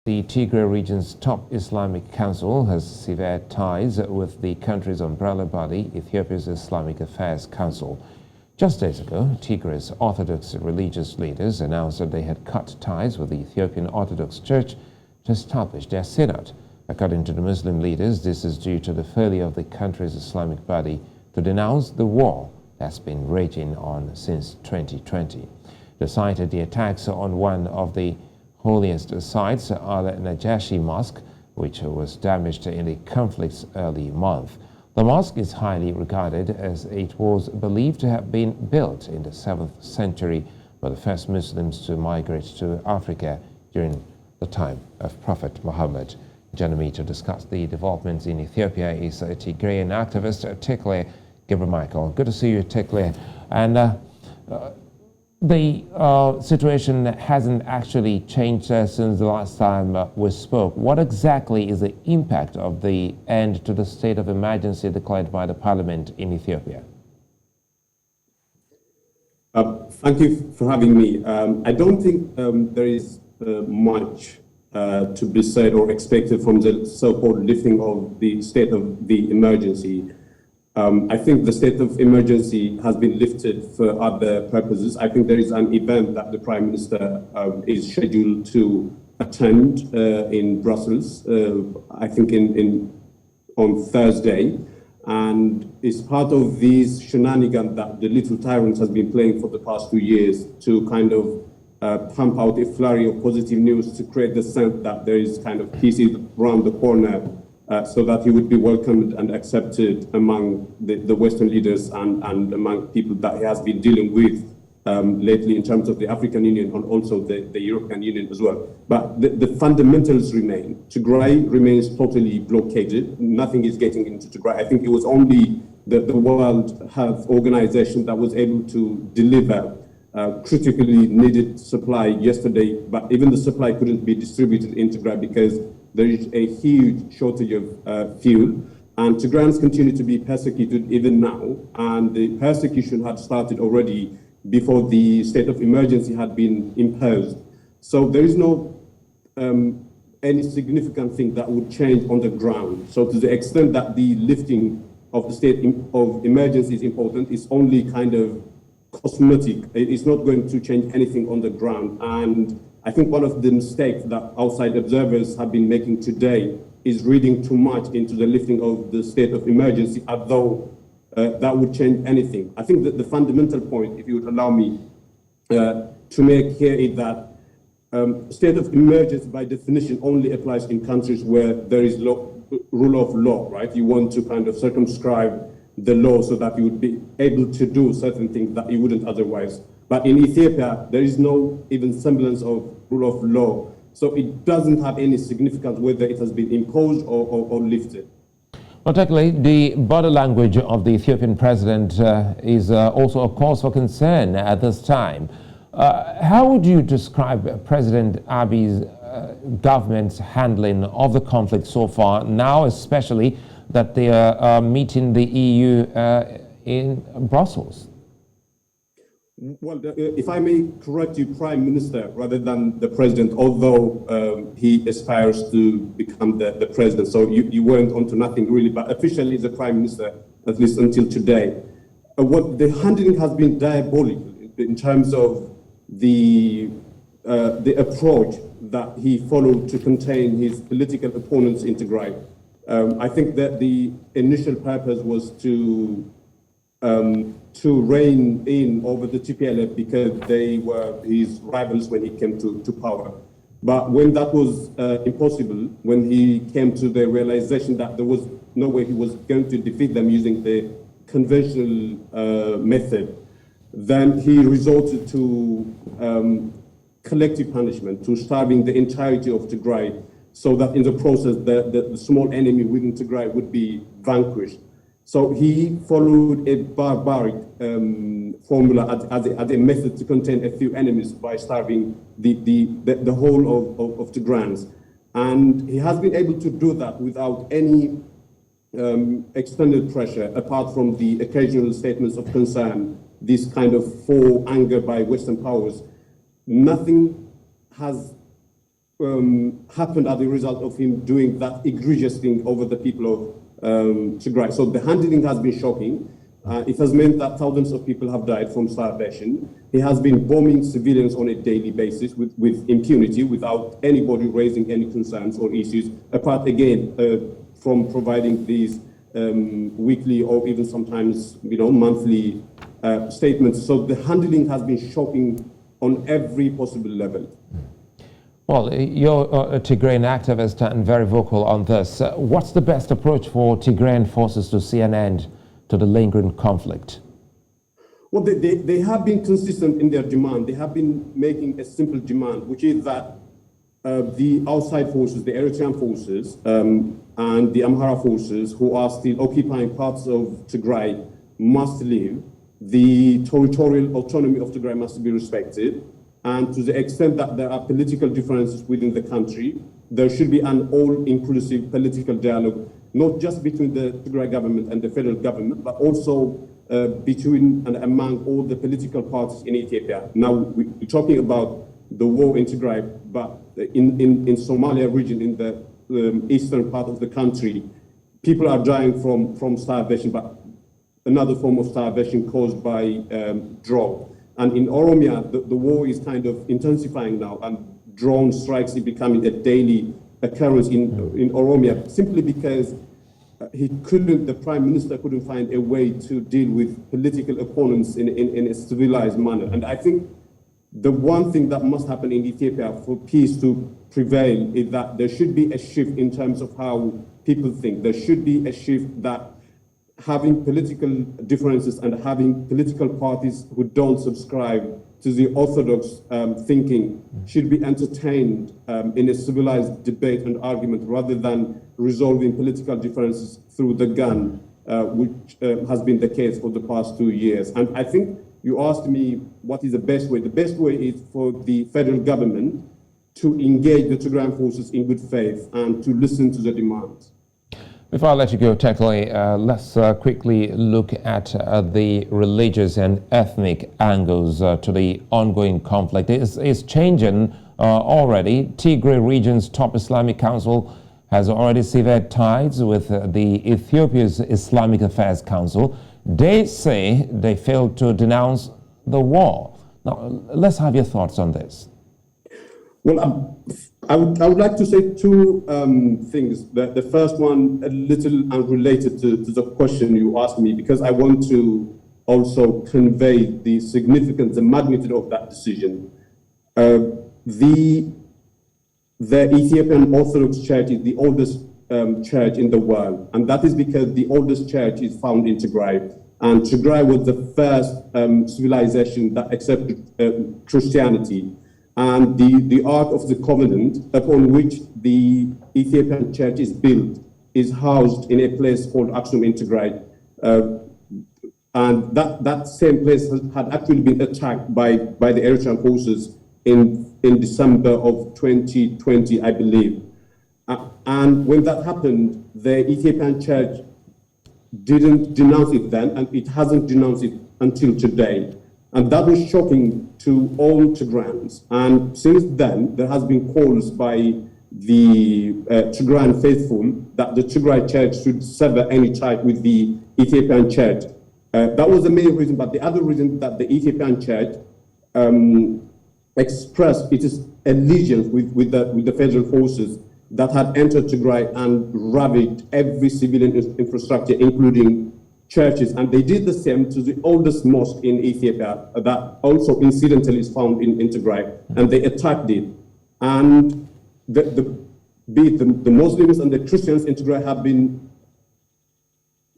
The Tigray region's top Islamic council has severed ties with the country's umbrella body, Ethiopia's Islamic Affairs Council. Just days ago, Tigray's Orthodox religious leaders announced that they had cut ties with the Ethiopian Orthodox Church to establish their synod. According to the Muslim leaders, this is due to the failure of the country's Islamic body to denounce the war that's been raging on since 2020. They cited the attacks on one of the holiest sites, Al-Najashi Mosque, which was damaged in the conflict's early month. The mosque is highly regarded as it was believed to have been built in the 7th century by the first Muslims to migrate to Africa during the time of Prophet Muhammad. Joining me to discuss the developments in Ethiopia is Tigrayan activist Teklay Gebremichael. Good to see you, Teklay. And the situation hasn't actually changed since the last time we spoke. What exactly is the impact of the end to the state of emergency declared by the parliament in Ethiopia? Thank you for having me. I don't think there is much to be said or expected from the so-called lifting of the state of the emergency. I think the state of emergency has been lifted for other purposes. I think there is an event that the Prime Minister is scheduled to attend in Brussels, I think on Thursday. And it's part of these shenanigans that the little tyrant has been playing for the past 2 years to kind of pump out a flurry of positive news to create the sense that there is kind of peace around the corner. So that he would be welcomed and accepted among the Western leaders and among people that he has been dealing with lately in terms of the African Union and also the European Union as well. But the fundamentals remain. Tigray remains totally blockaded. Nothing is getting into Tigray. I think it was only the World Health Organization that was able to deliver critically needed supply yesterday, but even the supply couldn't be distributed in Tigray because there is a huge shortage of fuel, and Tigrayans continue to be persecuted even now, and the persecution had started already before the state of emergency had been imposed. So there is no any significant thing that would change on the ground. So to the extent that the lifting of the state of emergency is important, it's only kind of cosmetic. It's not going to change anything on the ground. And I think one of the mistakes that outside observers have been making today is reading too much into the lifting of the state of emergency, as though that would change anything. I think that the fundamental point, if you would allow me to make here, is that state of emergency by definition only applies in countries where there is rule of law, right? You want to kind of circumscribe the law so that you would be able to do certain things that you wouldn't otherwise. But in Ethiopia, there is no even semblance of rule of law. So it doesn't have any significance whether it has been imposed or lifted. Well, Teklay, the body language of the Ethiopian president is also a cause for concern at this time. How would you describe President Abiy's government's handling of the conflict so far, now especially that they are meeting the EU in Brussels? Well, if I may correct you, Prime Minister, rather than the President, although he aspires to become the President, so you weren't onto nothing really, but officially the Prime Minister, at least until today. What the handling has been diabolical in terms of the approach that he followed to contain his political opponents in Tigray. I think that the initial purpose was to rein in over the TPLF because they were his rivals when he came to power. But when that was impossible, when he came to the realization that there was no way he was going to defeat them using the conventional method, then he resorted to collective punishment, to starving the entirety of Tigray, so that in the process the small enemy within Tigray would be vanquished. So he followed a barbaric formula as a method to contain a few enemies by starving the whole of Tigrayans. And he has been able to do that without any external pressure, apart from the occasional statements of concern, this kind of faux anger by Western powers. Nothing has happened as a result of him doing that egregious thing over the people of Tigray. So the handling has been shocking. It has meant that thousands of people have died from starvation. He has been bombing civilians on a daily basis with impunity, without anybody raising any concerns or issues, apart again from providing these weekly or even sometimes monthly statements. So the handling has been shocking on every possible level. Well, you're a Tigrayan activist and very vocal on this. What's the best approach for Tigrayan forces to see an end to the lingering conflict? Well, they have been consistent in their demand. They have been making a simple demand, which is that the outside forces, the Eritrean forces, and the Amhara forces, who are still occupying parts of Tigray, must leave. The territorial autonomy of Tigray must be respected. And to the extent that there are political differences within the country, there should be an all-inclusive political dialogue, not just between the Tigray government and the federal government, but also between and among all the political parties in Ethiopia. Now, we're talking about the war in Tigray, but in Somalia region, in the eastern part of the country, people are dying from starvation, but another form of starvation caused by drought. And in Oromia, the war is kind of intensifying now, and drone strikes are becoming a daily occurrence in Oromia, simply because the prime minister couldn't find a way to deal with political opponents in a civilized manner. And I think the one thing that must happen in Ethiopia for peace to prevail is that there should be a shift in terms of how people think. There should be a shift that having political differences and having political parties who don't subscribe to the orthodox thinking should be entertained in a civilized debate and argument, rather than resolving political differences through the gun, which has been the case for the past 2 years. And I think you asked me what is the best way. The best way is for the federal government to engage the Tigrayan forces in good faith and to listen to the demands. Before I let you go, Teklay, let's quickly look at the religious and ethnic angles to the ongoing conflict. It's changing already. Tigray region's top Islamic Council has already severed ties with the Ethiopia's Islamic Affairs Council. They say they failed to denounce the war. Now, let's have your thoughts on this. Well, I would like to say two things. The first one, a little unrelated to the question you asked me, because I want to also convey the significance, the magnitude of that decision. The Ethiopian Orthodox Church is the oldest church in the world, and that is because the oldest church is found in Tigray, and Tigray was the first civilization that accepted Christianity. And the Ark of the Covenant, upon which the Ethiopian church is built, is housed in a place called Aksum in Tigray. And that same place had actually been attacked by the Eritrean forces in December of 2020, I believe. And when that happened, the Ethiopian church didn't denounce it then, and it hasn't denounced it until today. And that was shocking to all Tigrayans. And since then, there has been calls by the Tigrayan faithful that the Tigray church should sever any tie with the Ethiopian church. That was the main reason, but the other reason that the Ethiopian church expressed its allegiance with the federal forces that had entered Tigray and ravaged every civilian infrastructure, including churches. And they did the same to the oldest mosque in Ethiopia that also incidentally is found in Tigray, and they attacked it. And the Muslims and the Christians in Tigray have been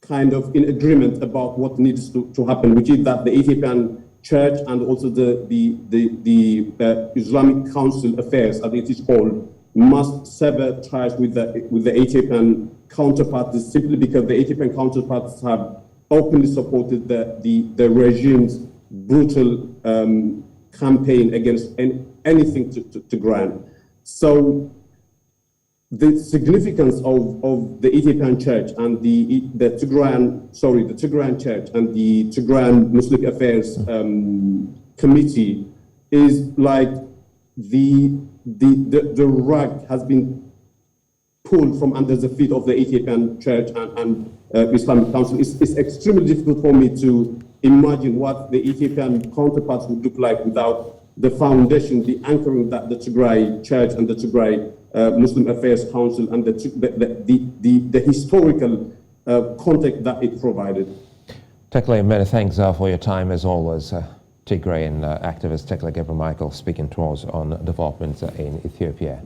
kind of in agreement about what needs to happen, which is that the Ethiopian church and also the Islamic Council Affairs, as it is called, must sever ties with the Ethiopian counterparts, simply because the Ethiopian counterparts have openly supported the regime's brutal campaign against anything to grant. So the significance of the Ethiopian church and the Tigrayan church and the Tigrayan Muslim Affairs Committee is like the the rug has been pulled from under the feet of the Ethiopian Church and Islamic Council. It's extremely difficult for me to imagine what the Ethiopian counterparts would look like without the foundation, the anchoring that the Tigray Church and the Tigray Muslim Affairs Council and the historical context that it provided. Teklay, many thanks for your time as always. Tigrayan activist Teklay Gebremichael speaking to us on developments in Ethiopia.